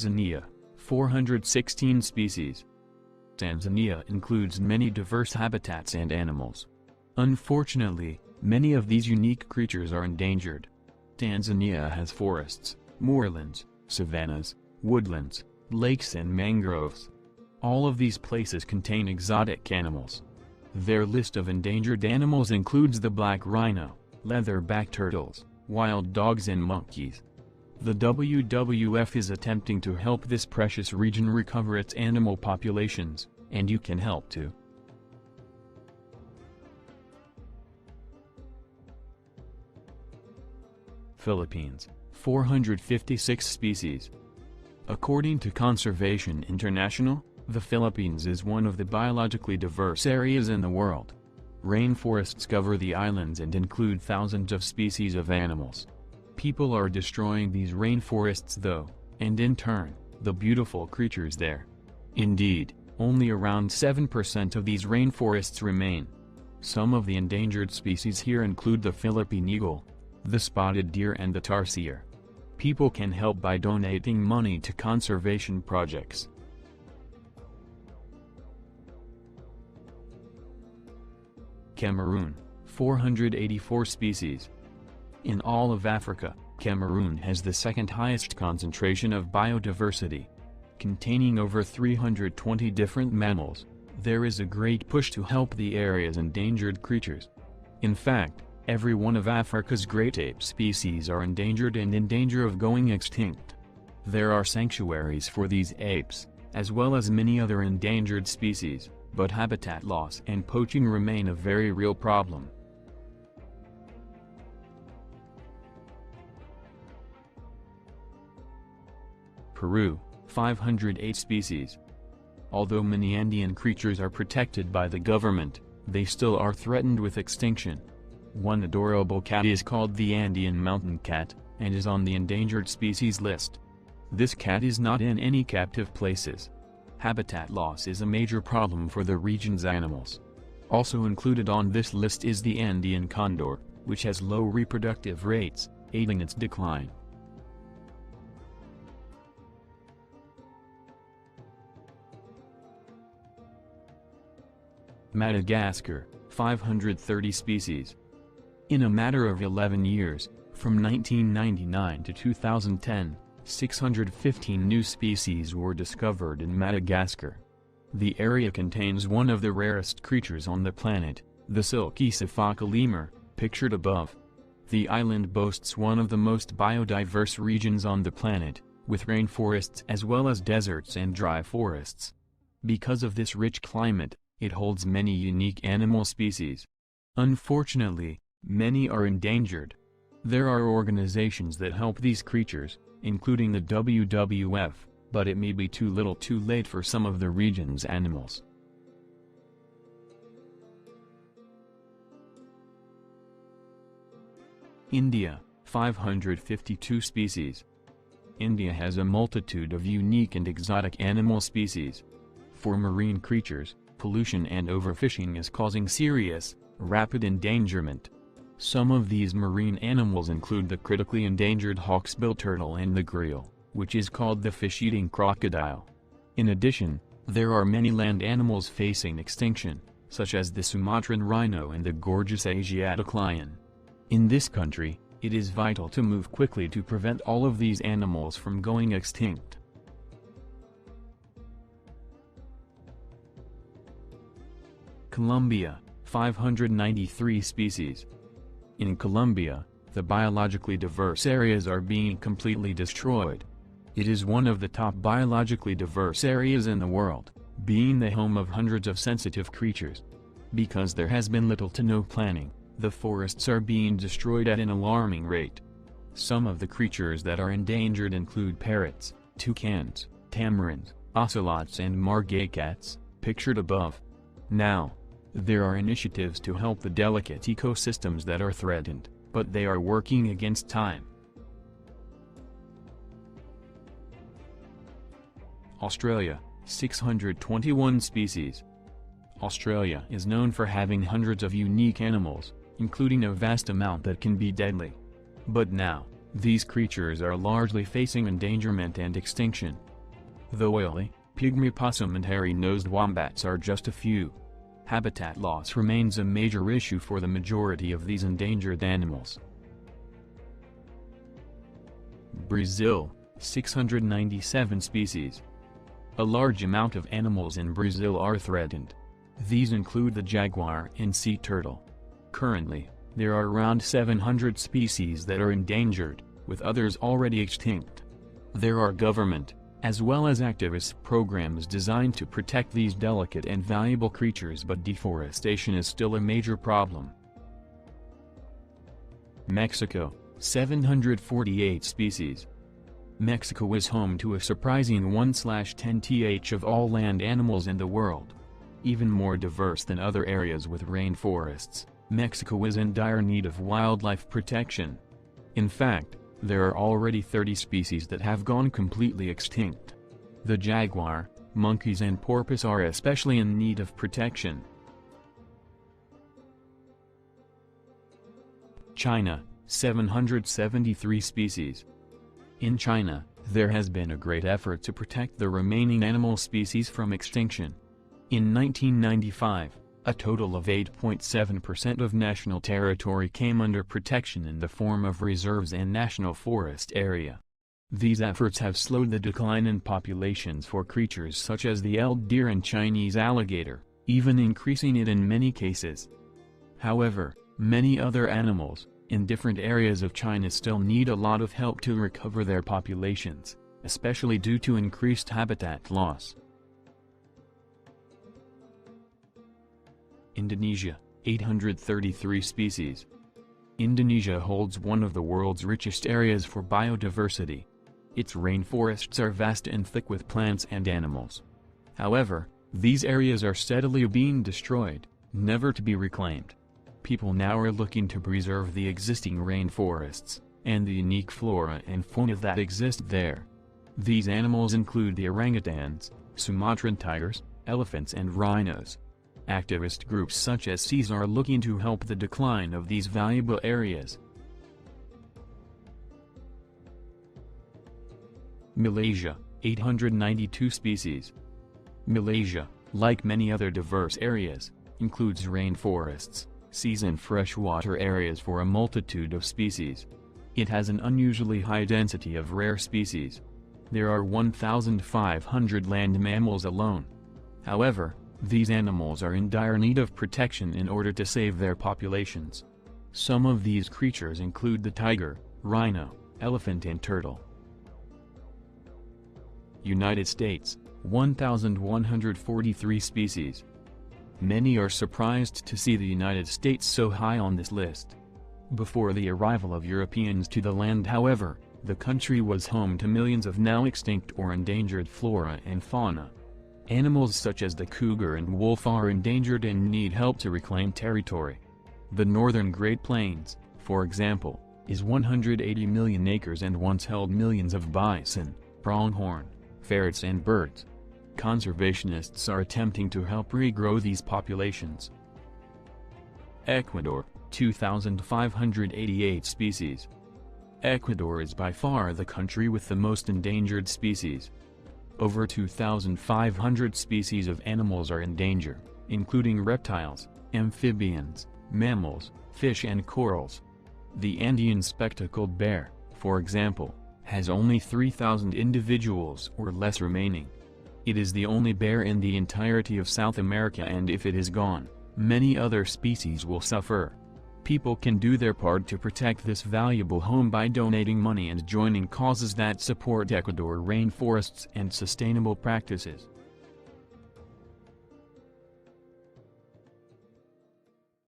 Tanzania, 416 species. Tanzania includes many diverse habitats and animals. Unfortunately, many of these unique creatures are endangered. Tanzania has forests, moorlands, savannas, woodlands, lakes and mangroves. All of these places contain exotic animals. Their list of endangered animals includes the black rhino, leatherback turtles, wild dogs and monkeys. The WWF is attempting to help this precious region recover its animal populations, and you can help too. Philippines, 456 species. According to Conservation International, the Philippines is one of the biologically diverse areas in the world. Rainforests cover the islands and include thousands of species of animals. People are destroying these rainforests though, and in turn, the beautiful creatures there. Indeed, only around 7% of these rainforests remain. Some of the endangered species here include the Philippine eagle, the spotted deer and the tarsier. People can help by donating money to conservation projects. Cameroon, 484 species. In all of Africa, Cameroon has the second highest concentration of biodiversity. Containing over 320 different mammals, there is a great push to help the area's endangered creatures. In fact, every one of Africa's great ape species are endangered and in danger of going extinct. There are sanctuaries for these apes, as well as many other endangered species, but habitat loss and poaching remain a very real problem. Peru, 508 species. Although many Andean creatures are protected by the government, they still are threatened with extinction. One adorable cat is called the Andean mountain cat, and is on the endangered species list. This cat is not in any captive places. Habitat loss is a major problem for the region's animals. Also included on this list is the Andean condor, which has low reproductive rates, aiding its decline. Madagascar, 530 species. In a matter of 11 years, from 1999 to 2010, 615 new species were discovered in Madagascar. The area contains one of the rarest creatures on the planet, the silky sifaka lemur, pictured above. The island boasts one of the most biodiverse regions on the planet, with rainforests as well as deserts and dry forests. Because of this rich climate, it holds many unique animal species. Unfortunately, many are endangered. There are organizations that help these creatures, including the WWF, but it may be too little too late for some of the region's animals. India, 552 species. India has a multitude of unique and exotic animal species. For marine creatures, pollution and overfishing is causing serious, rapid endangerment. Some of these marine animals include the critically endangered hawksbill turtle and the gharial, which is called the fish-eating crocodile. In addition, there are many land animals facing extinction, such as the Sumatran rhino and the gorgeous Asiatic lion. In this country, it is vital to move quickly to prevent all of these animals from going extinct. Colombia, 593 species. In Colombia, the biologically diverse areas are being completely destroyed. It is one of the top biologically diverse areas in the world, being the home of hundreds of sensitive creatures. Because there has been little to no planning, the forests are being destroyed at an alarming rate. Some of the creatures that are endangered include parrots, toucans, tamarins, ocelots and margay cats, pictured above. Now, there are initiatives to help the delicate ecosystems that are threatened, but they are working against time. Australia, 621 species. Australia is known for having hundreds of unique animals, including a vast amount that can be deadly. But now, these creatures are largely facing endangerment and extinction. The oily, pygmy possum and hairy-nosed wombats are just a few. Habitat loss remains a major issue for the majority of these endangered animals. Brazil, 697 species. A large amount of animals in Brazil are threatened. These include the jaguar and sea turtle. Currently, there are around 700 species that are endangered, with others already extinct. There are government, as well as activist programs designed to protect these delicate and valuable creatures, but deforestation is still a major problem. Mexico, 748 species. Mexico is home to a surprising 1/10th of all land animals in the world. Even more diverse than other areas with rainforests, Mexico is in dire need of wildlife protection. In fact, there are already 30 species that have gone completely extinct. The jaguar, monkeys and porpoise are especially in need of protection. China, 773 species. In China, there has been a great effort to protect the remaining animal species from extinction. In 1995, a total of 8.7% of national territory came under protection in the form of reserves and national forest area. These efforts have slowed the decline in populations for creatures such as the elk deer and Chinese alligator, even increasing it in many cases. However, many other animals, in different areas of China still need a lot of help to recover their populations, especially due to increased habitat loss. Indonesia, 833 species. Indonesia holds one of the world's richest areas for biodiversity. Its rainforests are vast and thick with plants and animals. However, these areas are steadily being destroyed, never to be reclaimed. People now are looking to preserve the existing rainforests, and the unique flora and fauna that exist there. These animals include the orangutans, Sumatran tigers, elephants and rhinos. Activist groups such as these are looking to help the decline of these valuable areas. Malaysia, 892 species. Malaysia, like many other diverse areas, includes rainforests, seas and freshwater areas for a multitude of species. It has an unusually high density of rare species. There are 1,500 land mammals alone. However, these animals are in dire need of protection in order to save their populations. Some of these creatures include the tiger, rhino, elephant and turtle. United States, 1,143 species. Many are surprised to see the United States so high on this list. Before the arrival of Europeans to the land, however, the country was home to millions of now extinct or endangered flora and fauna. Animals such as the cougar and wolf are endangered and need help to reclaim territory. The northern Great Plains, for example, is 180 million acres and once held millions of bison, pronghorn, ferrets and birds. Conservationists are attempting to help regrow these populations. Ecuador, 2,588 species. Ecuador is by far the country with the most endangered species. Over 2,500 species of animals are in danger, including reptiles, amphibians, mammals, fish and corals. The Andean spectacled bear, for example, has only 3,000 individuals or less remaining. It is the only bear in the entirety of South America, and if it is gone, many other species will suffer. People can do their part to protect this valuable home by donating money and joining causes that support Ecuador rainforests and sustainable practices.